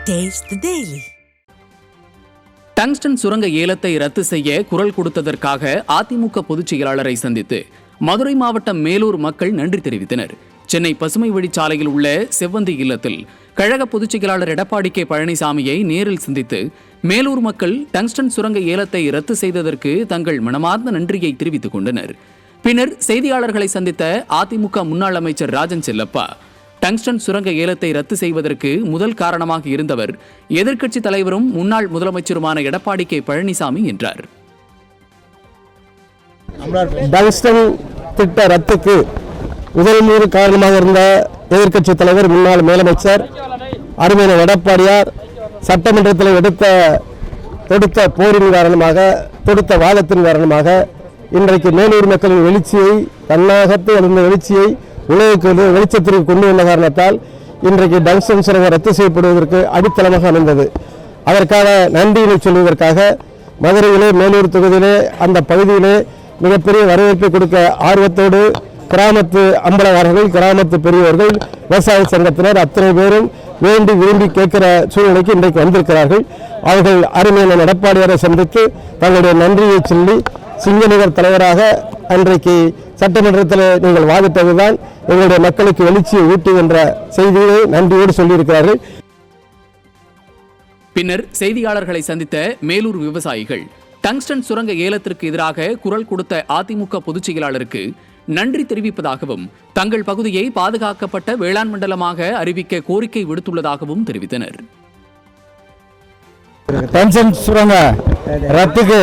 Taste the Daily. Tungsten சுரங்க ஏலத்தை ரத்து செய்ய குரல் கொடுத்ததற்காக அதிமுக பொதுச் செயலாளரை சந்தித்து மதுரை மாவட்டம் மேலூர் மக்கள் நன்றி தெரிவித்தனர். சென்னை பசுமை வழிச்சாலையில் உள்ள செவ்வந்தி இல்லத்தில் கழக பொதுச் செயலாளர் எடப்பாடி கே பழனிசாமியை நேரில் சந்தித்து மேலூர் மக்கள் டங்ஸ்டன் சுரங்க ஏலத்தை ரத்து செய்ததற்கு தங்கள் மனமார்ந்த நன்றியை தெரிவித்துக் கொண்டனர். பின்னர் செய்தியாளர்களை சந்தித்த அதிமுக முன்னாள் அமைச்சர் ராஜன் செல்லப்பா, டங்ஸ்டன் சுரங்க ஏலத்தை ரத்து செய்வதற்கு முதல் காரணமாக இருந்தவர் எதிர்க்கட்சித் தலைவரும் முன்னாள் முதலமைச்சருமான எடப்பாடி கே பழனிசாமி என்றார். டங்ஸ்டன் திட்ட ரத்துக்கு முதல் காரணமாக இருந்த எதிர்க்கட்சித் தலைவர் முன்னாள் முதலமைச்சர் அருமையான எடப்பாடியார் சட்டமன்றத்தில் தொடுத்த போரின் காரணமாக, தொடுத்த வாதத்தின் காரணமாக இன்றைக்கு மேலூர் மக்களின் எழுச்சியை, தன்னாகத்து எழுந்த எழுச்சியை உலகுக்கு வெளிச்சத்திற்கு கொண்டு வந்த காரணத்தால் இன்றைக்கு டங்ஸ்டன் சுரங்கம் ரத்து செய்யப்படுவதற்கு அடித்தளமாக அமைந்தது. அதற்கான நன்றியினை சொல்வதற்காக மதுரையிலே மேலூர் தொகுதியிலே அந்த பகுதியிலே மிகப்பெரிய வரவேற்பை கொடுக்க ஆர்வத்தோடு கிராமத்து அம்பலவாரர்கள், கிராமத்து பெரியவர்கள், விவசாய சங்கத்தினர் அத்தனை பேரும் வேண்டி விரும்பி கேட்கிற சூழ்நிலைக்கு இன்றைக்கு வந்திருக்கிறார்கள். அவர்கள் அருமையான எடப்பாடியாரை சந்தித்து தங்களுடைய நன்றியை சொல்லி சிங்கநகர் தலைவராக அன்றைக்கு சட்டமன்றத்தில் நீங்கள் வாதிட்டதுதான் எங்களுடைய மக்களுக்கு எழுச்சியை ஊட்டி என்ற செய்தியை நன்றியோடு சொல்லியிருக்கிறார்கள். பின்னர் செய்தியாளர்களை சந்தித்த மேலூர் விவசாயிகள் டங்ஸ்டன் சுரங்க ஏலத்திற்கு எதிராக குரல் கொடுத்த அதிமுக பொதுச் செயலாளருக்கு நன்றி தெரிவிப்பதாகவும் தங்கள் பகுதியை பாதுகாக்கப்பட்ட வேளாண் மண்டலமாக அறிவிக்க கோரிக்கை விடுத்துள்ளதாகவும் தெரிவித்தனர். டங்ஸ்டன் சுரங்க ரத்துக்கு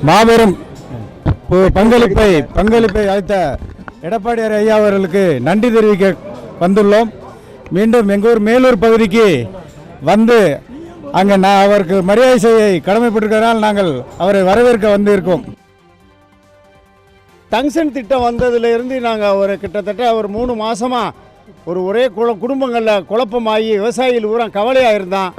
மாபெரும் பங்களிப்பை அளித்த எடப்பாடியார் ஐயா அவர்களுக்கு நன்றி தெரிவிக்க வந்துள்ளோம். மீண்டும் எங்கள் ஊர் மேலூர் பகுதிக்கு வந்து அங்கே அவருக்கு மரியாதை செய்ய கடமைப்பட்டிருக்கிறதால் நாங்கள் அவரை வரவேற்க வந்திருக்கோம். டங்ஸ்டன் திட்டம் வந்ததுலேருந்து நாங்கள் கிட்டத்தட்ட ஒரு 3 மாதமாக ஒரே குடும்பங்களில் குழப்பமாகி விவசாயிகள் ஊரம் கவலையாக இருந்தான்.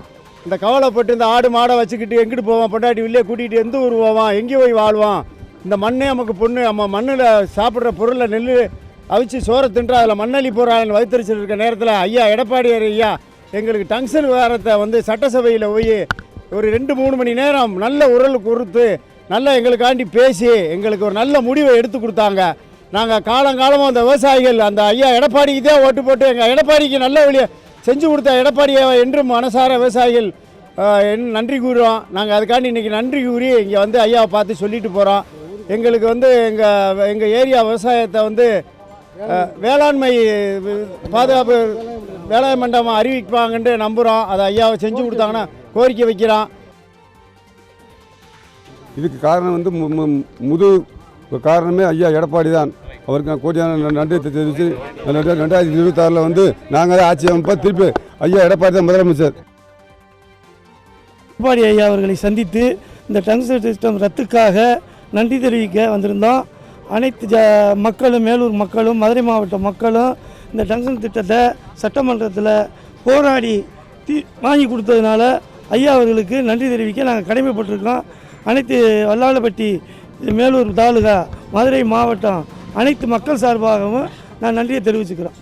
இந்த கவலைப்பட்டு இந்த ஆடு மாடை வச்சுக்கிட்டு எங்கிட்டு போவான், பொண்டாட்டி வெளியே கூட்டிகிட்டு எந்த ஊர் போவான், எங்கே போய் வாழ்வான், இந்த மண்ணே நமக்கு பொண்ணு, நம்ம மண்ணில் சாப்பிட்ற பொருளில் நெல் அவிச்சு சோறை தின்று அதில் மண்ணள்ளி போகிறாங்கன்னு வைத்தறிச்சிட்டு இருக்க நேரத்தில் ஐயா எடப்பாடியார் ஐயா எங்களுக்கு டங்ஸ்டன் விவகாரத்தை சட்டசபையில் போய் ஒரு 2-3 மணி நேரம் நல்ல உரல் கொடுத்து நல்லா எங்களுக்காண்டி பேசி எங்களுக்கு ஒரு நல்ல முடிவை எடுத்து கொடுத்தாங்க. நாங்கள் காலங்காலமாக அந்த விவசாயிகள் அந்த ஐயா எடப்பாடிக்கு தான் ஓட்டு போட்டு எங்கள் எடப்பாடிக்கு நல்ல வழியை செஞ்சு கொடுத்த எடப்பாடியை என்றும் மனசார விவசாயிகள் நன்றி கூறுறோம். நாங்கள் அதுக்காண்டி இன்றைக்கி நன்றி கூறி இங்கே ஐயாவை பார்த்து சொல்லிட்டு போகிறோம். எங்களுக்கு எங்கள் ஏரியா விவசாயத்தை வேளாண்மை பாதுகாப்பு வேளாண் மண்டபம் அறிவிப்பாங்கன்ட்டு நம்புகிறோம். அதை ஐயாவை செஞ்சு கொடுத்தாங்கன்னா கோரிக்கை வைக்கிறோம். இதுக்கு காரணம் முது காரணமே ஐயா எடப்பாடி தான். அவருக்கு நான் கோடியான நன்றி தெரிவித்து 2026 நாங்கள் ஆட்சி அமைப்பா திருப்பி ஐயா எடப்பாடி தான் முதலமைச்சர். எடப்பாடி ஐயா அவர்களை சந்தித்து இந்த டங்ஸ்டன் சிஸ்டம் ரத்துக்காக நன்றி தெரிவிக்க வந்திருந்தோம். அனைத்து மக்களும், மேலூர் மக்களும், மதுரை மாவட்ட மக்களும் இந்த டங்ஸ்டன் திட்டத்தை சட்டமன்றத்தில் போராடி வாங்கி கொடுத்ததுனால ஐயா அவர்களுக்கு நன்றி தெரிவிக்க நாங்கள் கடமைப்பட்டிருக்கோம். அனைத்து வல்லாளப்பட்டி, மேலூர் தாலுகா, மதுரை மாவட்டம் அனைத்து மக்கள் சார்பாகவும் நான் நன்றியை தெரிவிச்சுக்கிறோம்.